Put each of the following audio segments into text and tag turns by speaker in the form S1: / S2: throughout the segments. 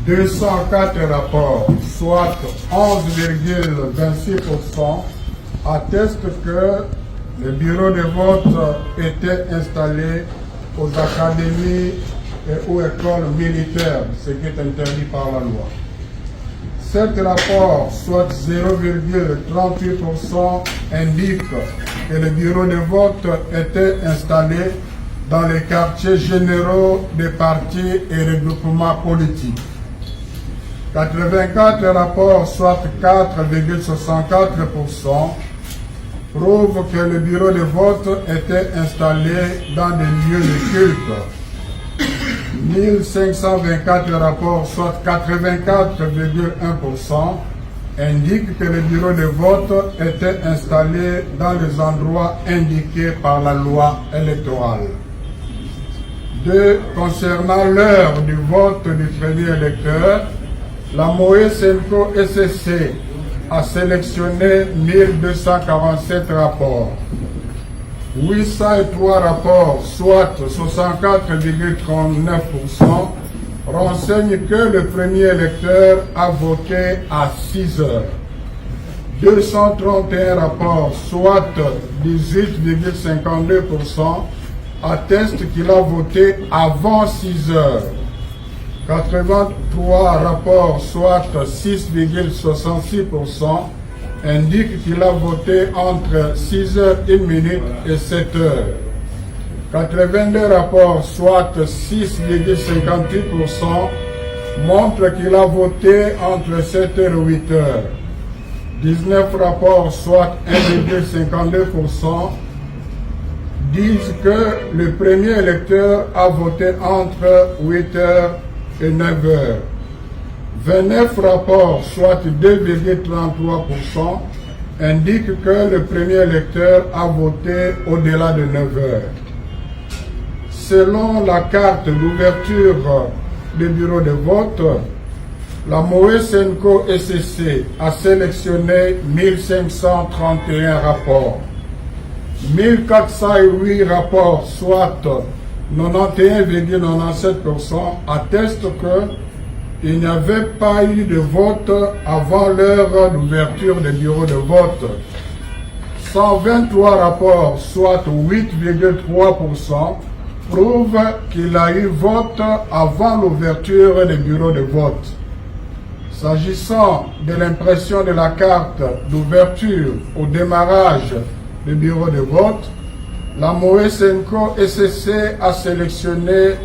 S1: 204 rapports, soit 11,26%, attestent que le bureau de vote était installé aux académies et aux écoles militaires, ce qui est interdit par la loi. 7 rapports, soit 0,38%, indiquent que le bureau de vote était installé dans les quartiers généraux des partis et regroupements politiques. 84 rapports, soit 4,64%, prouvent que le bureau de vote était installé dans des lieux de culte. 1524 rapports, soit 84,1%, indiquent que le bureau de vote était installé dans les endroits indiqués par la loi électorale. 2. Concernant l'heure du vote du premier électeur, la Moé Senko SCC a sélectionné 1247 rapports. 803 rapports, soit 64,39%, renseignent que le premier électeur a voté à 6 heures. 231 rapports, soit 18,52%, attestent qu'il a voté avant 6 heures. 83 rapports, soit 6,66%, indiquent qu'il a voté entre 6h01 et 7h. 82 rapports, soit 6,58%, montrent qu'il a voté entre 7h et 8h. 19 rapports, soit 1,52%, disent que le premier électeur a voté entre 8h et 9h. 29 rapports, soit 2,33%, indiquent que le premier électeur a voté au-delà de 9h. Selon la carte d'ouverture du bureau de vote, la Moé Senko SCC a sélectionné 1531 rapports. 1408 rapports, soit 91,97%, attestent qu'il n'y avait pas eu de vote avant l'heure d'ouverture des bureaux de vote. 123 rapports, soit 8,3%, prouvent qu'il y a eu vote avant l'ouverture des bureaux de vote. S'agissant de l'impression de la carte d'ouverture au démarrage du bureau de vote, la Moé Senko SCC a sélectionné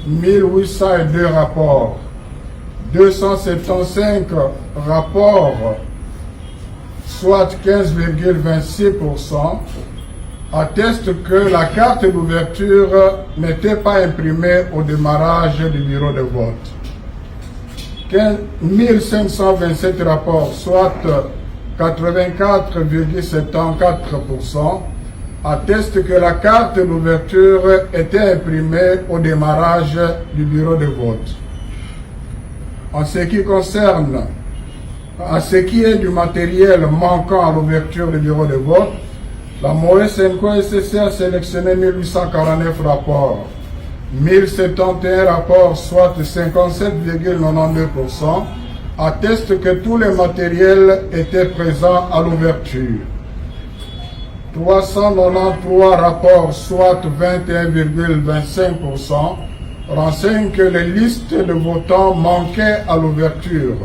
S1: 1802 rapports. 275 rapports, soit 15,26%, attestent que la carte d'ouverture n'était pas imprimée au démarrage du bureau de vote. 1527 rapports, soit 84,74%, attestent que la carte d'ouverture était imprimée au démarrage du bureau de vote. En ce qui concerne, à ce qui est du matériel manquant à l'ouverture du bureau de vote, la Moé Senko SCC a sélectionné 1849 rapports. 1071 rapports, soit 57,92%, attestent que tous les matériels étaient présents à l'ouverture. 393 rapports, soit 21,25%, renseignent que les listes de votants manquaient à l'ouverture.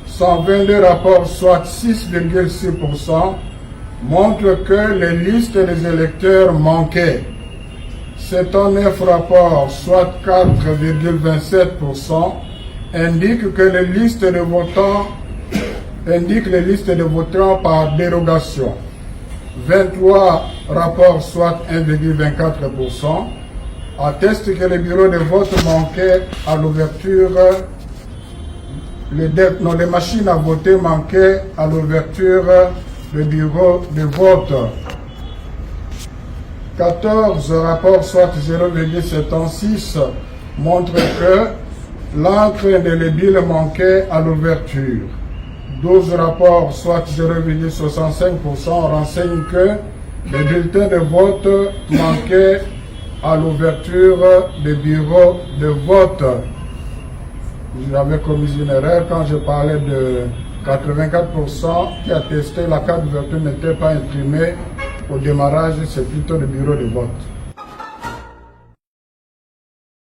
S1: 122 rapports, soit 6,6%, montrent que les listes des électeurs manquaient. 79 rapports, soit 4,27%, indiquent que les listes de votants par dérogation. 23 rapports, soit 1,24%, attestent que les bureaux de vote manquaient à l'ouverture, les machines à voter manquaient à l'ouverture du bureau de vote. 14 rapports, soit 0,76, montrent que l'encre indélébile manquait à l'ouverture. 12 rapports, soit 0,65%, renseignent que les bulletins de vote manquaient à l'ouverture des bureaux de vote. j'avais commis une erreur quand je parlais de 84% qui attestaient la carte d'ouverture n'était pas imprimée au démarrage, c'est plutôt le bureau de vote.